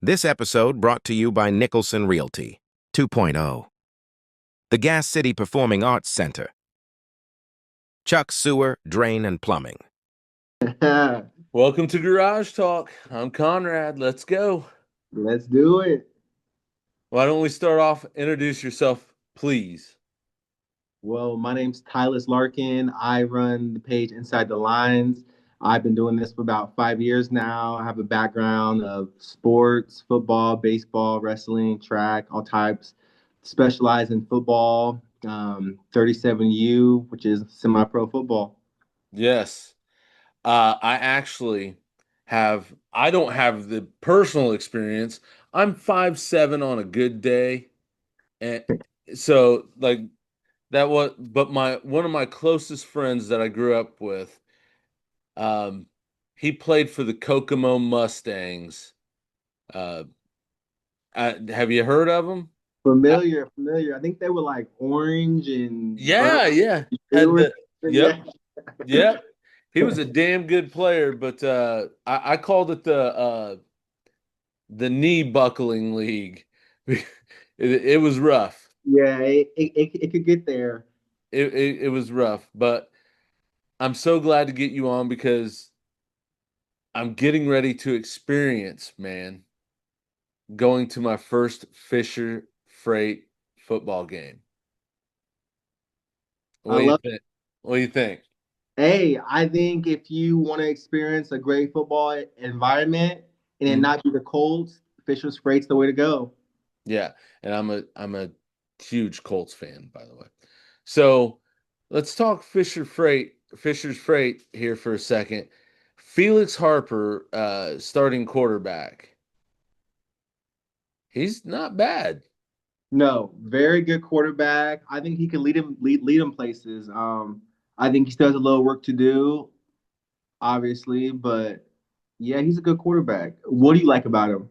This episode brought to you by Nicholson Realty 2.0, the Gas City Performing Arts Center, Chuck Sewer, Drain and Plumbing. Welcome to Garage Talk. I'm Conrad. Let's go. Let's do it. Why don't we start off? Introduce yourself, please. Well, my name's Tyler Larkin. I run the page Inside the Lines. I've been doing this for about 5 years now. I have a background of sports, football, baseball, wrestling, track, all types. Specialize in football, 37U, which is semi-pro football. Yes. I actually I don't have the personal experience. I'm 5'7" on a good day. And so like that was, but one of my closest friends that I grew up with, um, he played for the Kokomo Mustangs. Uh, have you heard of them? Familiar. I think they were like orange and burnt. Yeah, yeah. Had Yeah. the Yep, yep. He was a damn good player, but I called it the knee buckling league. It was rough. Yeah, it could get there. It was rough, but I'm so glad to get you on because I'm getting ready to experience, man, going to my first Fisher Freight football game. I What do you love think? What do you think? Hey, I think if you want to experience a great football environment and it Mhm. not be the Colts, Fisher's Freight's the way to go. Yeah, and I'm a huge Colts fan, by the way. So let's talk Fisher's Freight here for a second. Felix Harper, starting quarterback. He's not bad. No, very good quarterback. I think he can lead him places. I think he still has a little work to do, obviously, but yeah, he's a good quarterback. What do you like about him?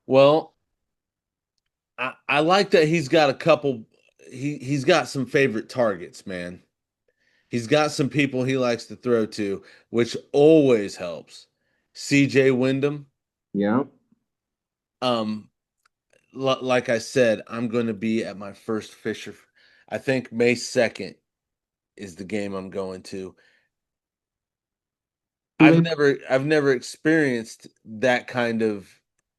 Well, I like that he's got a couple. He's got some favorite targets, man. He's got some people he likes to throw to, which always helps. C.J. Wyndham. Yeah. Um, like I said, I'm going to be at my first Fisher. I think May 2nd is the game I'm going to. Who they I've never experienced that kind of,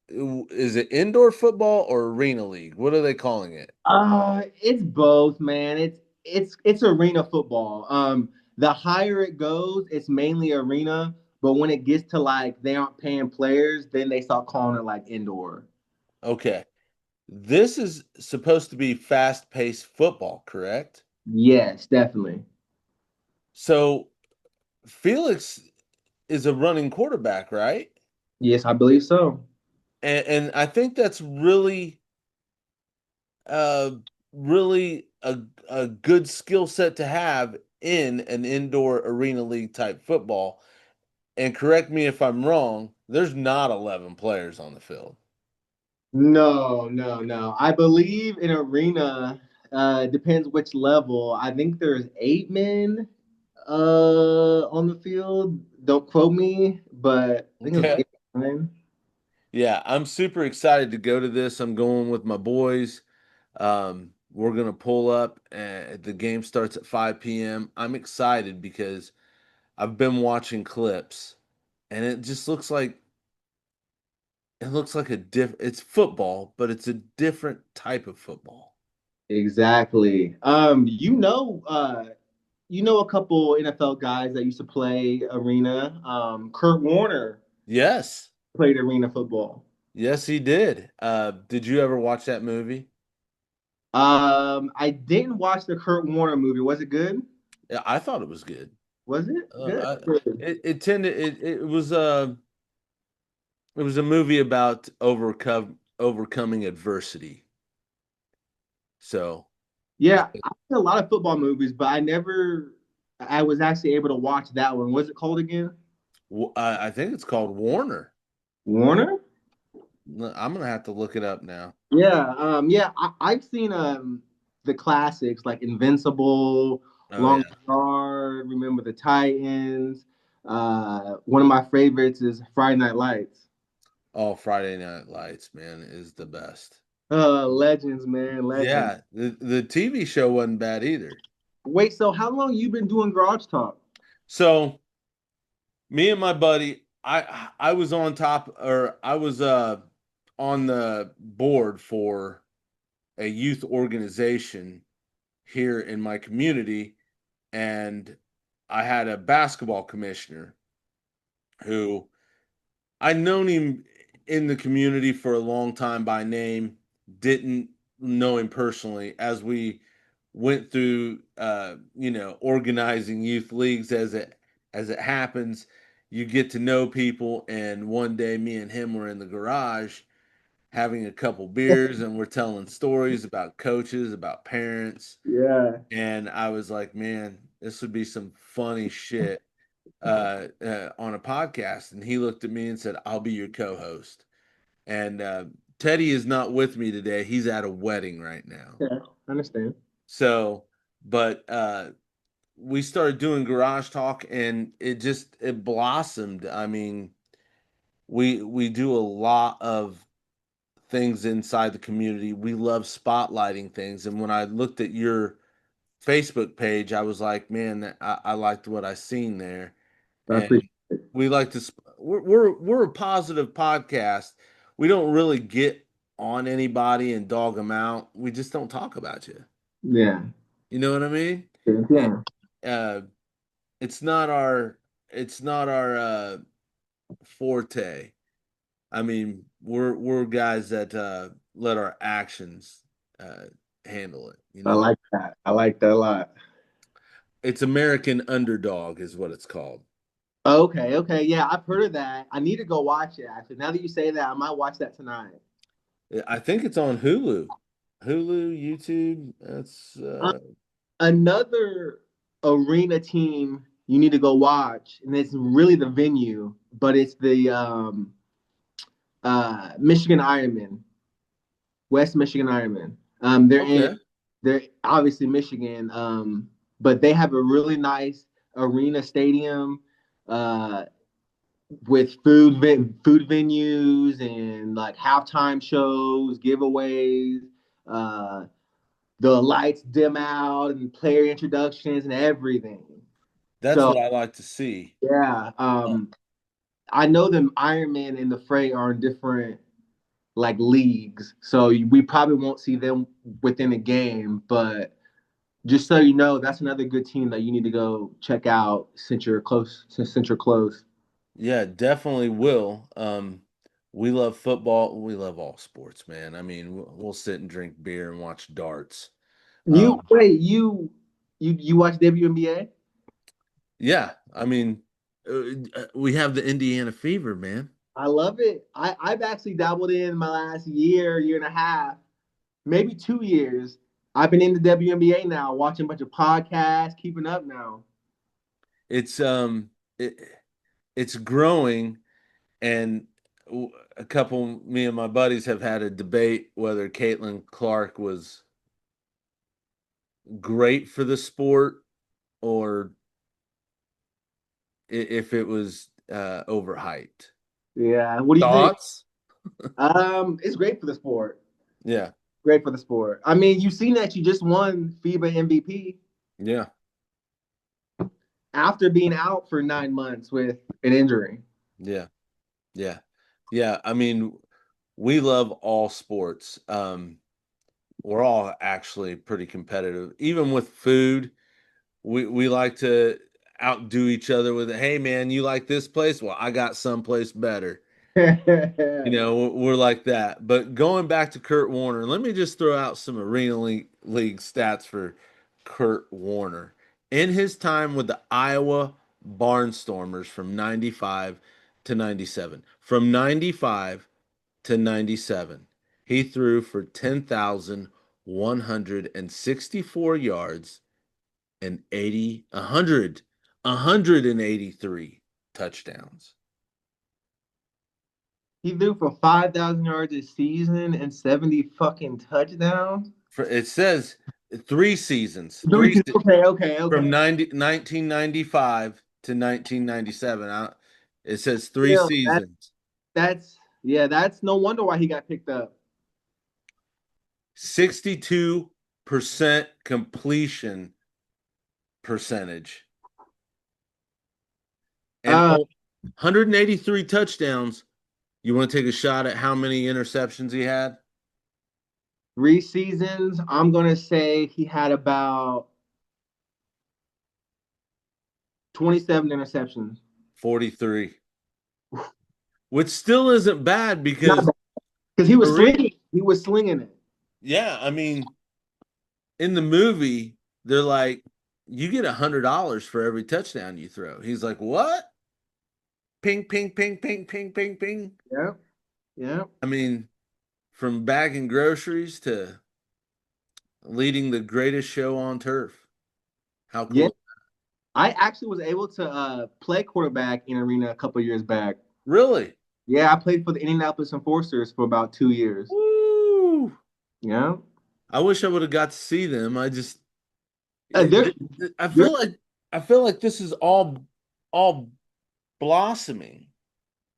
is it indoor football or arena league? What are they calling it? It's both, man. It's arena football. The higher it goes, it's mainly arena, but when it gets to like they aren't paying players, then they start calling it like indoor. Okay. This is supposed to be fast-paced football, correct? Yes, definitely. So Felix is a running quarterback, right? Yes, I believe so. And I think that's uh really a good skill set to have in an indoor arena league type football. And correct me if I'm wrong, there's not 11 players on the field. No. I believe in arena, depends which level. I think there's 8 men on the field. Don't quote me, but I think it was Okay. 8 men. Yeah, I'm super excited to go to this. I'm going with my boys. We're gonna pull up and the game starts at 5 p.m. I'm excited because I've been watching clips and it looks like it's football, but it's a different type of football. Exactly. You know a couple NFL guys that used to play arena. Kurt Warner Yes. played arena football. Yes, he did. Did you ever watch that movie? I didn't watch the Kurt Warner movie. Was it good? Yeah, I thought it was good. Was it good? I, it tended it was a movie about overcoming adversity. So Yeah, I've seen a lot of football movies, but I was actually able to watch that one. What's it called again? I think it's called Warner. Warner? I'm gonna have to look it up now. I've seen the classics like Invincible, Oh Long yeah. Yard, Remember the Titans. One of my favorites is Friday Night Lights. Oh, Friday Night Lights, man, is the best. Legends, man, legends. Yeah, the TV show wasn't bad either. Wait, so how long you been doing Garage Talk? So me and my buddy, I was on top, or I was on the board for a youth organization here in my community, and I had a basketball commissioner who I'd known him in the community for a long time by name, didn't know him personally. As we went through, organizing youth leagues, as it happens, you get to know people. And one day, me and him were in the garage having a couple beers, and we're telling stories about coaches, about parents, Yeah. and I was like, man, this would be some funny shit on a podcast. And he looked at me and said, I'll be your co-host. And Teddy is not with me today. He's at a wedding right now. Yeah, I understand. So, but we started doing Garage Talk, and it blossomed. I mean, we do a lot of things inside the community. We love spotlighting things. And when I looked at your Facebook page, I was like, man, I liked what I seen there. I And appreciate it. we like to we're a positive podcast. We don't really get on anybody and dog them out. We just don't talk about you. Yeah. You know what I mean? Yeah. Uh it's not our forte. I mean, we're guys that let our actions handle it, you I know? like that. I like that a lot. It's American Underdog is what it's called. Okay, okay. Yeah, I've heard of that. I need to go watch it actually. Now that you say that, I might watch that tonight. I think it's on Hulu. Hulu, YouTube. That's Another arena team you need to go watch, and it's really the venue, but it's the Michigan Ironman, West Michigan Ironman. okay. They're obviously Michigan, but they have a really nice arena stadium uh, with food venues and like halftime shows, giveaways. Uh, the lights dim out and player introductions and everything. That's So what I like to see. yeah, I know the Ironman and the Freight are in different like leagues, so we probably won't see them within a game. But just so you know, that's another good team that you need to go check out since you're close. Since you're close. Yeah, definitely will. We love football. We love all sports, man. I mean, we'll sit and drink beer and watch darts. You wait, you watch WNBA? Yeah, I mean, we have the Indiana fever, man. I love it. I've actually dabbled in my last year and a half, maybe 2 years. I've been in the WNBA now, watching a bunch of podcasts, keeping up now. It's it, it's growing, and a couple me and my buddies have had a debate whether Caitlin Clark was great for the sport or if it was overhyped. Yeah. What do you think? Thoughts? It's great for the sport. Yeah, Great for the sport. I mean, you've seen that she just won FIBA MVP yeah, after being out for 9 months with an injury. yeah, yeah, yeah. I mean, we love all sports. We're all actually pretty competitive, even with food. We like to outdo each other with, hey man, you like this place? Well, I got someplace better. You know, we're like that. But going back to Kurt Warner, let me just throw out some Arena League stats for Kurt Warner. In his time with the Iowa Barnstormers from 95 to 97, from 95 to 97, he threw for 10,164 yards and 183 touchdowns. He threw for 5,000 yards a season and 70 fucking touchdowns. It says 3 seasons. Okay. From 1995 to 1997. It says three Still, seasons. that's Yeah, that's no wonder why he got picked up. 62% completion percentage. And Uh, 183 touchdowns. You want to take a shot at how many interceptions he had? 3 seasons, I'm gonna say he had about 27 interceptions. 43. Which still isn't bad Not because bad. Because he the was re- slinging. He was slinging it. yeah, I mean, in the movie, they're like, you get $100 for every touchdown you throw. He's like, what? Ping, ping, ping, ping, ping, ping, ping. Yeah, yeah, I mean, from bagging groceries to leading the greatest show on turf. How yeah. cool. I actually was able to play quarterback in arena a couple years back. Really? Yeah, I played for the Indianapolis Enforcers for about 2 years. Woo! Yeah, I wish I would have got to see them. I just uh, they're, I they're, feel like this is all blossoming.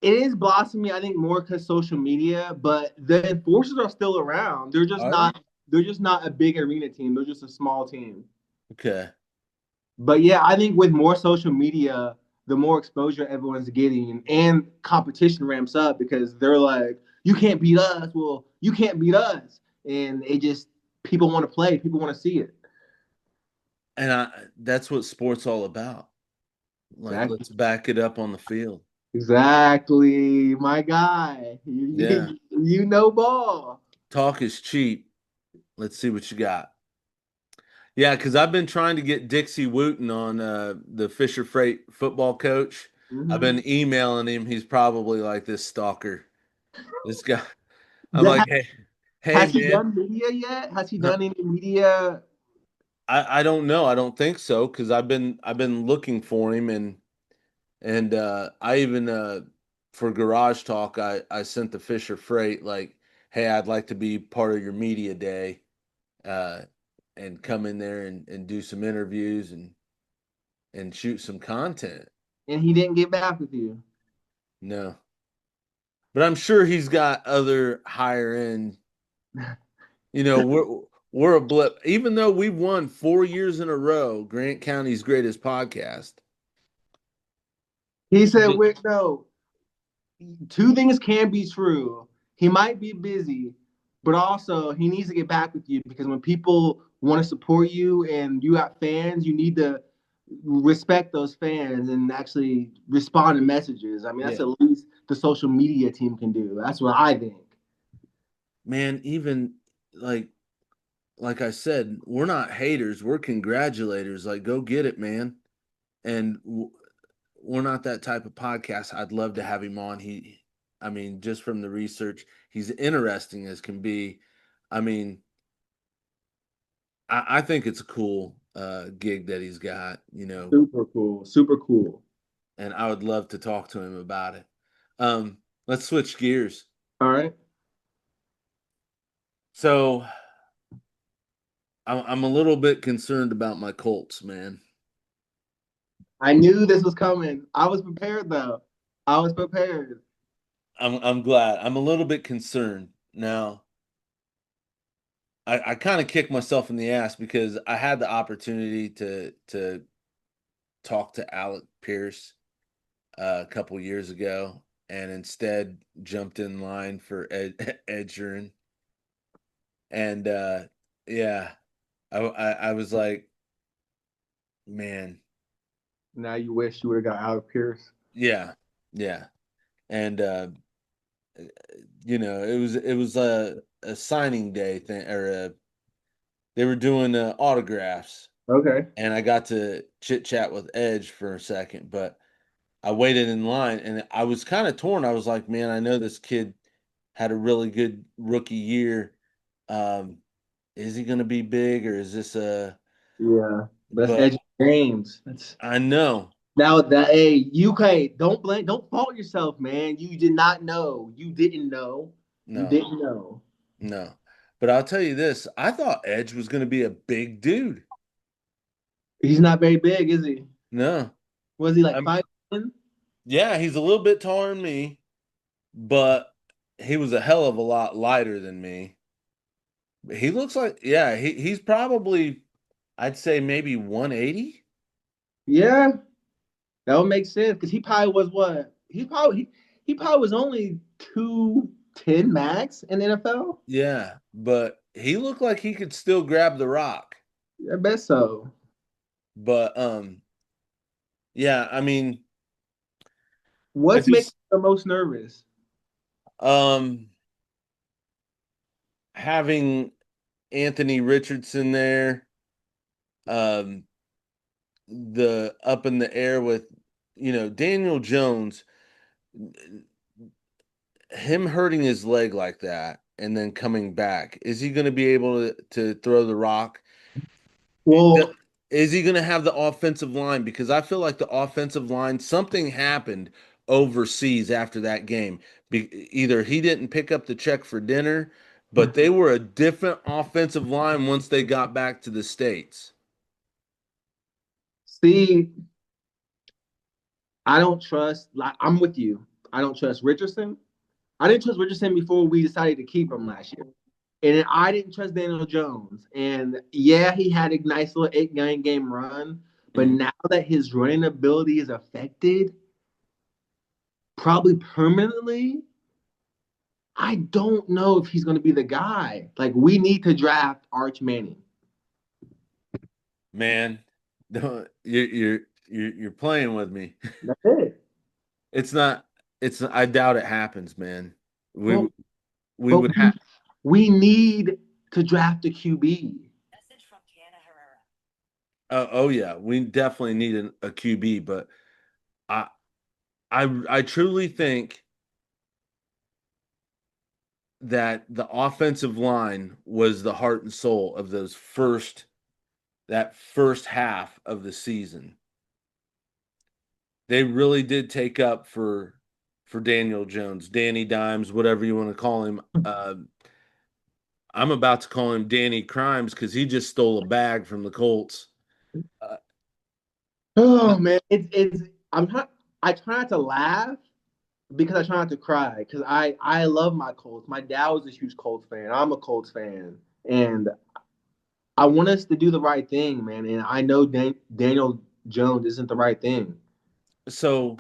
it is blossoming. I think more because social media, but the Enforcers are still around. They're just Are they? not. They're just not a big arena team. They're just a small team. Okay. But yeah, I think with more social media, the more exposure everyone's getting and competition ramps up because they're like, you can't beat us. Well, you can't beat us. And it just, people want to play, people want to see it. And that's what sports all about. Like, Exactly. let's back it up on the field. Exactly. My guy. Yeah. You know ball. Talk is cheap. Let's see what you got. Yeah, because I've been trying to get Dixie Wooten on the Fisher Freight football coach. I've Mm-hmm. been emailing him. He's probably like this stalker. This guy. I'm Has, like, hey, has he man. done media yet? Has he done any media? I don't know. I don't think so because I've been looking for him and I even for Garage Talk I sent the Fisher Freight like, hey, I'd like to be part of your media day, uh, and come in there and do some interviews and shoot some content. And he didn't get back with you. No, but I'm sure he's got other higher end. You know, we're a blip. Even though we've won 4 years in a row, Grant County's greatest podcast. He said, Wick, no, two things can be true. He might be busy, but also he needs to get back with you because when people want to support you and you got fans, you need to respect those fans and actually respond to messages. I mean, that's Yeah. at least the social media team can do. That's what I think. Man, even like like I said, we're not haters, we're congratulators. Like, go get it, man. And we're not that type of podcast. I'd love to have him on. I mean, just from the research, he's interesting as can be. I mean, I think it's a cool gig that he's got, Super cool. Super cool. and I would love to talk to him about it. Let's switch gears. All right. So I'm a little bit concerned about my Colts, man. I knew this was coming. I was prepared though. I was prepared. I'm glad. I'm a little bit concerned now. I kind of kicked myself in the ass because I had the opportunity to talk to Alec Pierce a couple years ago, and instead jumped in line for Ed Sheeran. And yeah, I was like, man, Now you wish you would have got out of Pierce. yeah, yeah, and it was a signing day thing, or they were doing autographs, Okay. and I got to chit chat with Edge for a second, but I waited in line and I was kind of torn. I was like, man, I know this kid had a really good rookie year. Um, is he going to be big, or is this a? Yeah. But that's But Edge Games. That's I know, now that hey, UK, don't fault yourself, man. You did not know. You didn't know. You no, didn't know. no. But I'll tell you this: I thought Edge was going to be a big dude. He's not very big, is he? No, Was he like I'm. 5'10"? Yeah, he's a little bit taller than me, but he was a hell of a lot lighter than me. He looks like, yeah, he's probably, I'd say maybe 180. Yeah, that would make sense because he probably was what? He probably was only 210 max in the NFL. Yeah, but he looked like he could still grab the rock. I bet so. But yeah, I mean, I What's making just you the most nervous? um having Anthony Richardson there, um the up in the air with, Daniel Jones, him hurting his leg like that and then coming back. Is he going to be able to throw the rock? Well, The- Is he going to have the offensive line? Because I feel like the offensive line, something happened overseas after that game. Either he didn't pick up the check for dinner, but they were a different offensive line once they got back to the States. see, I don't trust. Like, I'm with you. I don't trust Richardson. I didn't trust Richardson before we decided to keep him last year. And I didn't trust Daniel Jones. And yeah, he had a nice little 8 game run. But Mhm. now that his running ability is affected, probably permanently, I don't know if he's going to be the guy. Like, we need to draft Arch Manning. Man, you're playing with me. That's it. It's not. I doubt it happens, man. We But we but would have. we need to draft a QB. Oh yeah, we definitely need a QB, but I I truly think that the offensive line was the heart and soul of that first half of the season. They really did take up for Daniel Jones, Danny Dimes, whatever you want to call him. I'm about to call him Danny Crimes because he just stole a bag from the Colts. Uh, Oh man, it's I try not to laugh because I try not to cry because I love my Colts. My dad was a huge Colts fan. I'm a Colts fan, and I want us to do the right thing, man. And I know Daniel Jones isn't the right thing. so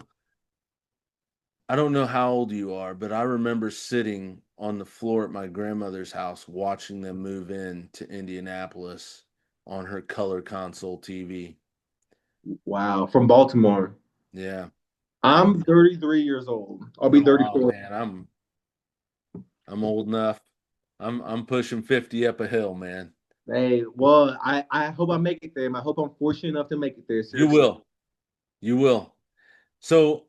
I don't know how old you are, but I remember sitting on the floor at my grandmother's house watching them move in to Indianapolis on her color console TV. Wow, from Baltimore. Yeah. I'm I'm 33 years old. I'll be oh 34. man, I'm old enough. I'm pushing 50 up a hill, man. Hey, well, I hope I make it there. I hope I'm fortunate enough to make it there. You Seriously. will. You will. So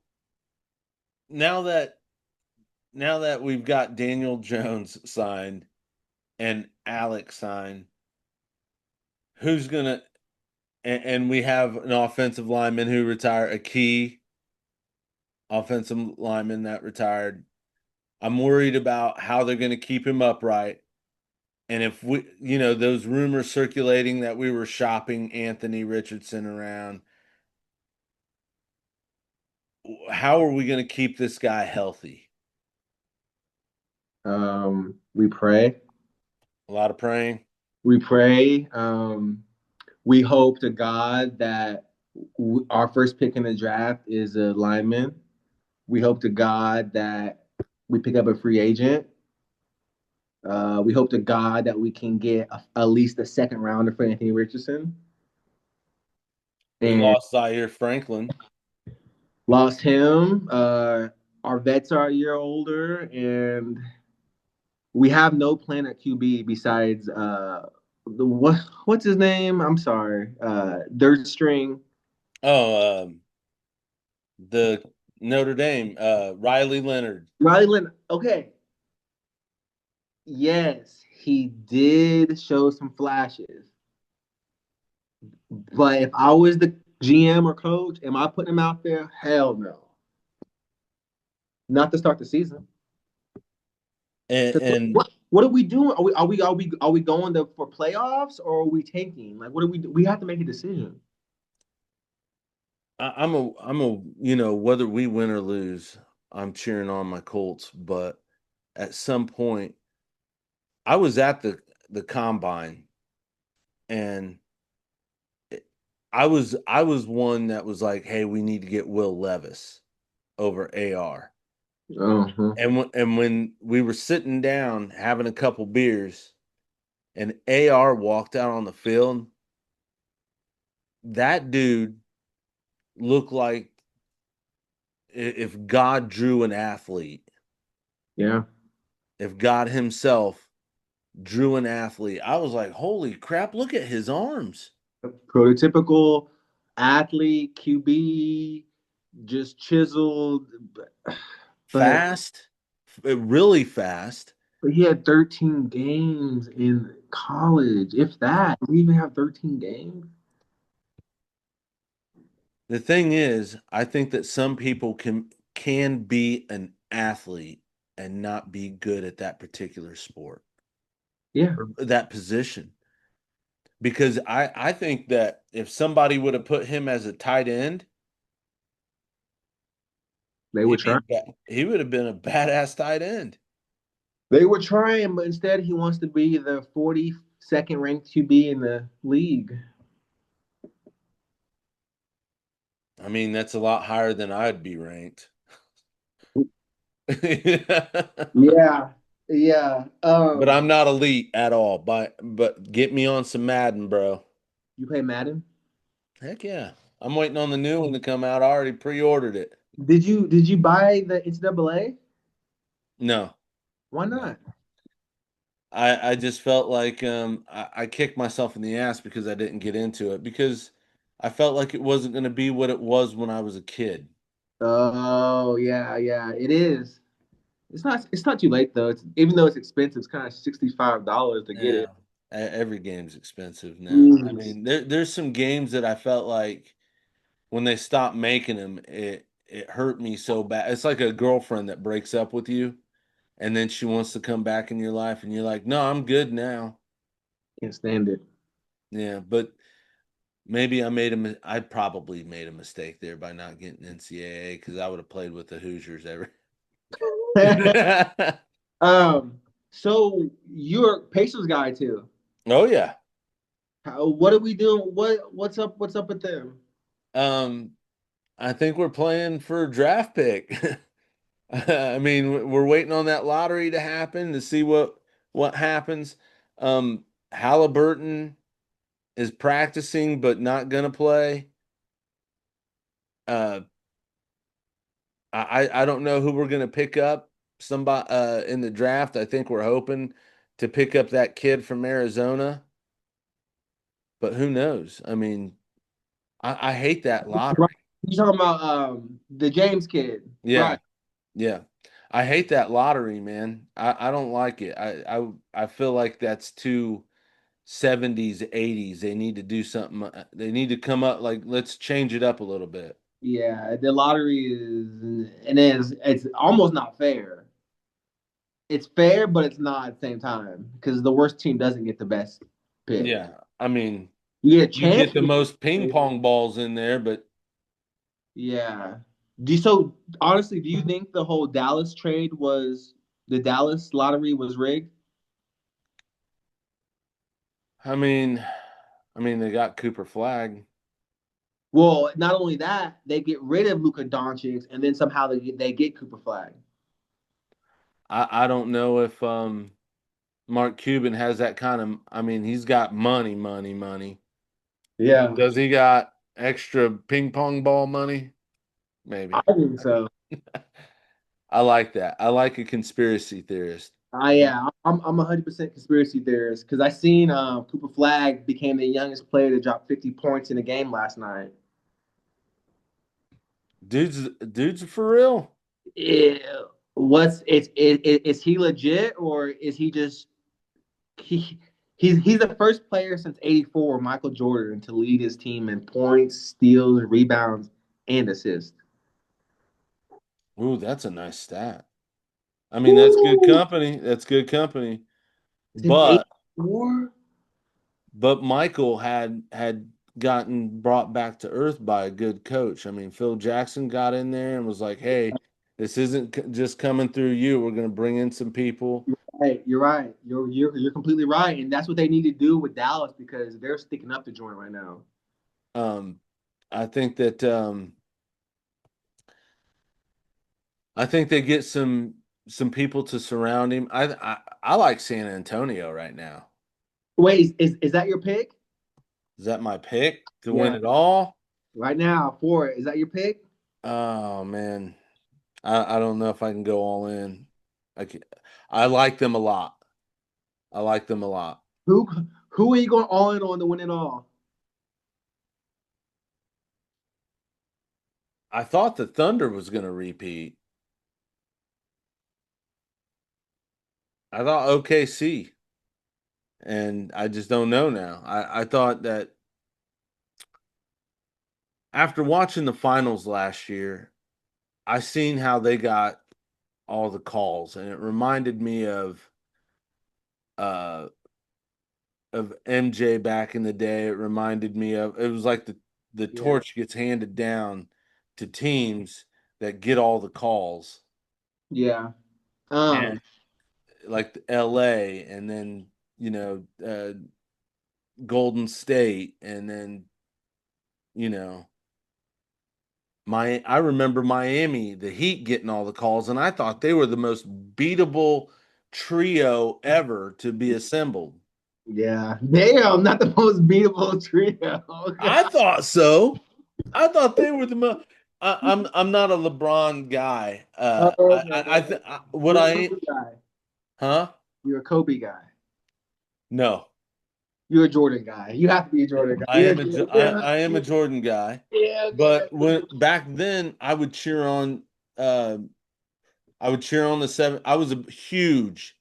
now that now that we've got Daniel Jones signed and Alex signed, who's gonna and we have an offensive lineman who retired, a key offensive lineman that retired. I'm worried about how they're going to keep him upright. And if those rumors circulating that we were shopping Anthony Richardson around, how are we going to keep this guy healthy? We pray. A lot of praying. We pray. We hope to God that our first pick in the draft is a lineman. We hope to God that we pick up a free agent. We hope to God that we can get at least a second rounder for Anthony Richardson. We And lost Zaire Franklin. lost him. Our vets are a year older, and we have no plan at QB besides what's his name? I'm sorry, third string. Oh, the Notre Dame, Riley Leonard. Riley Lynn. Okay, yes, he did show some flashes, but if I was the GM or coach, am I putting him out there? Hell no, not to start the season. And What are we doing? Are we going for playoffs or are we tanking? Like, what do we do? We have to make a decision. I'm a whether we win or lose, I'm cheering on my Colts, but at some point, I was at the combine, and I was one that was like, "Hey, we need to get Will Levis over AR." Uh-huh. And when we were sitting down having a couple beers, and AR walked out on the field, that dude looked like if God drew an athlete, Yeah. if God himself drew an athlete, I was like, "Holy crap, look at his arms." Prototypical athlete, QB, just chiseled, but Fast, really fast. but he had 13 games in college, if that. We even have 13 games. The thing is, I think that some people can be an athlete and not be good at that particular sport Yeah, or that position. Because I think that if somebody would have put him as a tight end, they would try. he would have been a badass tight end. They were trying, but instead he wants to be the 42nd ranked QB in the league. I mean, that's a lot higher than I'd be ranked. Yeah, yeah. But I'm not elite at all. But get me on some Madden, bro. You play Madden? Heck yeah. I'm waiting on the new one to come out. I already pre-ordered it. Did you buy the NCAA? No. Why No. not? I just felt like I kicked myself in the ass because I didn't get into it because I felt like it wasn't going to be what it was when I was a kid. Oh yeah, yeah, it is. It's not too late though. Even though it's expensive, it's kind of $65 to get Yeah. it. Every game's expensive now. I Mm. mean, there's some games that I felt like when they stopped making them, it hurt me so bad. It's like a girlfriend that breaks up with you and then she wants to come back in your life and you're like, "No, I'm good now." Can't stand it. Yeah, but maybe I probably made a mistake there by not getting NCAA because I would have played with the Hoosiers ever. um, so you're a Pacers guy too. Oh yeah. What are we doing? What's up? What's up with them? Um, I think we're playing for a draft pick. I mean, we're waiting on that lottery to happen to see what happens. Halliburton is practicing but not gonna play. Uh, I don't know who we're gonna pick up. Somebody in the draft. I think we're hoping to pick up that kid from Arizona, but who knows? I mean, I hate that lottery. You talking about the James kid, Yeah, right? yeah. I hate that lottery, man. I don't like it. I feel like that's too 70s, 80s. They need to do something. They need to come up like let's change it up a little bit. Yeah, the lottery it's almost not fair. It's fair, but it's not at the same time because the worst team doesn't get the best pick. Yeah, I mean, You get a you chance. get the most ping pong balls in there, but Yeah. So honestly, do you think the whole Dallas trade was the Dallas lottery was rigged? I mean, they got Cooper Flag. Well, not only that, they get rid of Luka Doncic, and then somehow they get Cooper Flag. I don't know if Mark Cuban has that kind of. I mean, he's got money, money, money. Yeah, Does he got extra ping pong ball money? I Maybe. think so. I like that. I like a conspiracy theorist. Yeah, I'm 100% conspiracy theorist because I seen Cooper Flag became the youngest player to drop 50 points in a game last night. Dude's for real. Yeah, is he legit or is he just he he's the first player since '84, Michael Jordan, to lead his team in points, steals, rebounds, and assists. Ooh, that's a nice stat. I mean, that's good Woo! company. That's good company. Since But '84. Michael had gotten brought back to earth by a good coach. I mean, Phil Jackson got in there and was like, "Hey, This isn't just coming through you. We're going to bring in some people. Hey, you're right. You're completely right, and that's what they need to do with Dallas because they're sticking up the joint right now. Um, I think that I think they get some people to surround him. I like San Antonio right now. Wait, is that your pick? Is that my pick to win Yeah, it all? right now for it. Is that your pick? Oh man, I don't know if I can go all in. I can, I like them a lot. I like them a lot. Who who are you going all in on to win it all? I thought the Thunder was going to repeat. I thought OKC, and I just don't know now. I thought that after watching the finals last year, I seen how they got all the calls, and it reminded me uh of MJ back in the day. It reminded me of it was like the Yeah, torch gets handed down to teams that get all the calls, yeah. and like the LA, and then you know Golden State, and then you know I remember Miami, the Heat getting all the calls, and I thought they were the most beatable trio ever to be assembled. Yeah. Damn, not the most beatable trio. I thought so. I thought they were the most. I'm not a LeBron guy. Oh, okay, okay. What You're a I Kobe guy. huh? You're a Kobe guy. No, You're a Jordan guy. You have to be a Jordan guy. You're a Jordan guy. I am a Jordan guy. Yeah, okay. But when back then I would cheer on uh the seven. I was a huge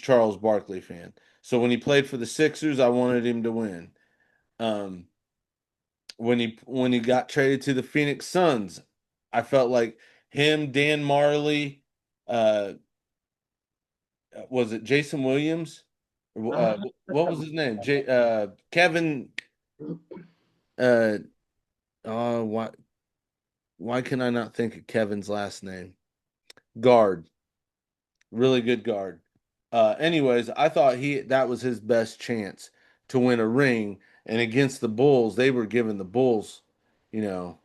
Charles Barkley fan. So when he played for the Sixers, I wanted him to win. Um, when he got traded to the Phoenix Suns, I felt like him, Dan Marley, uh, was it Jason Williams? What was his name? Kevin. Uh, oh, why can I not think of Kevin's last name? Guard, really good guard. Anyways, I thought that was his best chance to win a ring, and against the Bulls, they were giving the Bulls, you know,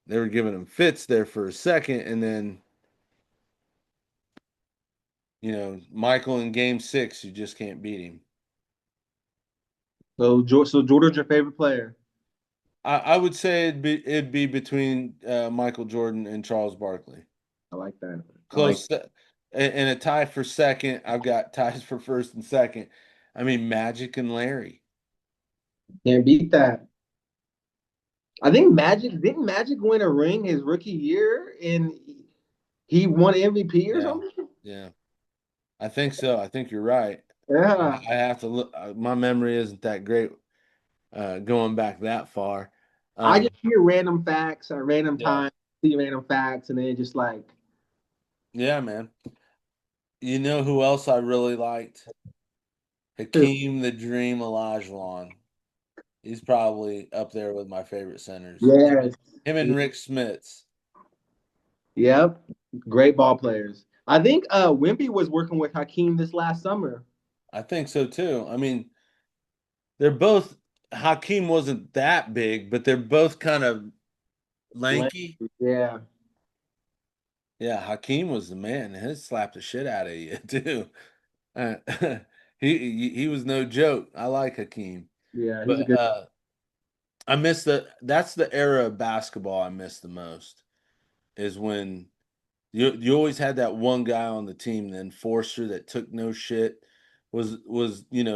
they were giving him fits there for a second, and then Michael in Game 6, you just can't beat him. So Jordan's your favorite player. I would say it'd be between Michael Jordan and Charles Barkley. I like that. I like Close, and a tie for second. I've got ties for first and second. I mean, Magic and Larry. can't beat that. I think Magic win a ring his rookie year and he won MVP or Yeah, something? yeah. I think so. I think you're right. Yeah. I have to look. My memory isn't that great going back that far. I Um, just hear random facts at random yeah, times, see random facts, and then just like yeah, man. You know who else I really liked? who? Hakeem the Dream Olajuwon. He's probably up there with my favorite centers. Yes. Him and Rick Smits. Yep. Great ball players. I think Wimpy was working with Hakeem this last summer. I think so too. I mean, they're both. Hakeem wasn't that big, but they're both kind of lanky. Yeah. Yeah, Hakeem was the man. He slapped the shit out of you too. Uh, he was no joke. I like Hakeem, Yeah, he's a but good. I miss that's the era of basketball I miss the most is when you always had that one guy on the team, the enforcer that took no shit. Was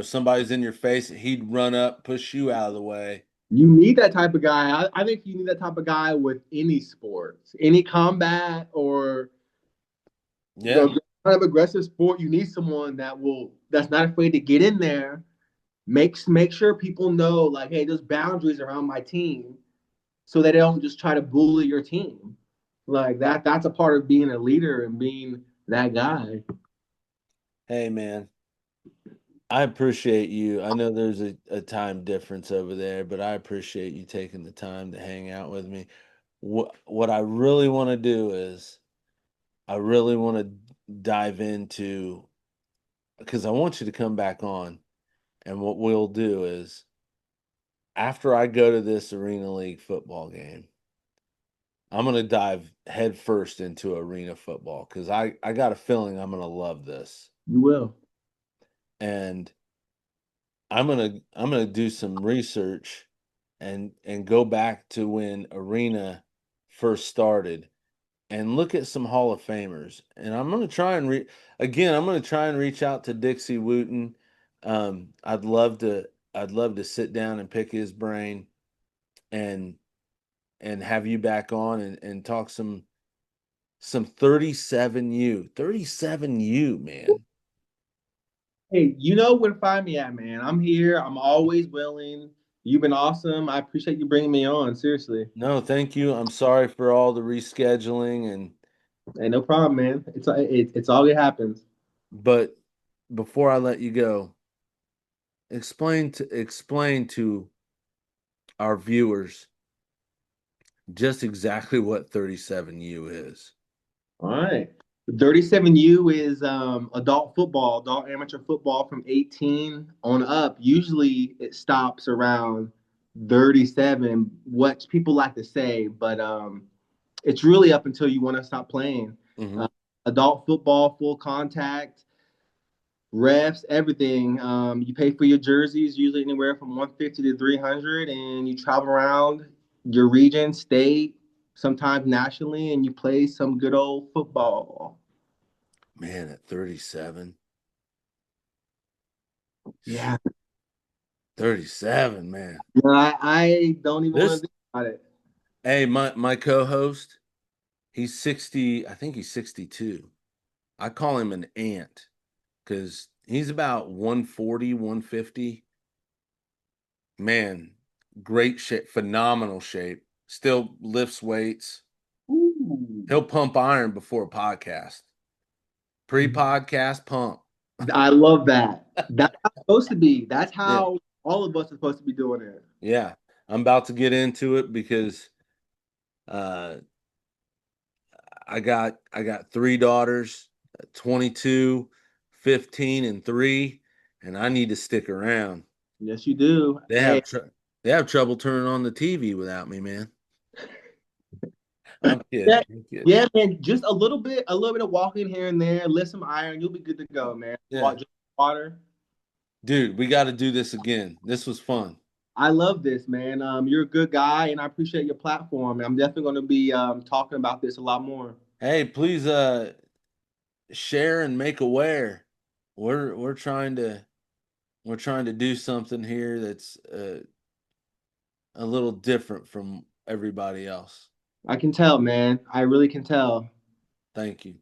somebody's in your face, he'd run up, push you out of the way. You need that type of guy. I think you need that type of guy with any sports, any combat or Yeah, kind of aggressive sport. You need someone that's not afraid to get in there, make sure people know like, hey, there's boundaries around my team, so that they don't just try to bully your team. Like that. That's a part of being a leader and being that guy. hey man, I appreciate you. I know there's a time difference over there, but I appreciate you taking the time to hang out with me. what I really want to do is I really want to dive into, because I want you to come back on, and what we'll do is after I go to this Arena League football game, I'm gonna dive headfirst into arena football because I got a feeling I'm gonna love this, You will. and I'm gonna do some research and go back to when arena first started and look at some Hall of Famers. And I'm gonna try and I'm gonna try and reach out to Dixie Wooten. I'd love to sit down and pick his brain and have you back on and talk some 37U, man. Hey, you know where to find me at, man. I'm here. I'm always willing. You've been awesome. I appreciate you bringing me on. Seriously. No, thank you. I'm sorry for all the rescheduling Hey, no problem, man. It's all it happens. but before I let you go, explain to our viewers just exactly what 37U is. All right. 37U is adult football, adult amateur football from 18 on up. Usually it stops around 37, what people like to say, but it's really up until you want to stop playing. Mhm. Uh, Adult football, full contact, refs, everything. You pay for your jerseys, usually anywhere from 150 to 300, and you travel around your region, state, sometimes nationally, and you play some good old football. Man, at 37. Yeah, 37, man. I don't even want This to think about it. Hey, my co-host, he's 60, I think he's 62. I call him an ant because he's about 140, 150. Man, great shape, phenomenal shape. Still lifts weights. Ooh. He'll pump iron before a podcast. Pre-podcast pump. I love that. That's how it's supposed to be. That's Yeah. how all of us are supposed to be doing it. Yeah. I'm about to get into it because uh I got three daughters, 22, 15, and 3, and I need to stick around. Yes, you do. They Hey, have they have trouble turning on the TV without me, man. I'm yeah, kidding. I'm kidding. yeah, man. Just a little bit of walking here and there. Lift some iron. You'll be good to go, man. Yeah. Drink water. Dude, we got to do this again. This was fun. I love this, man. You're a good guy, and I appreciate your platform. I'm definitely going to be talking about this a lot more. Hey, please share and make aware. We're trying to do something here that's a little different from everybody else. I can tell, man. I really can tell. Thank you.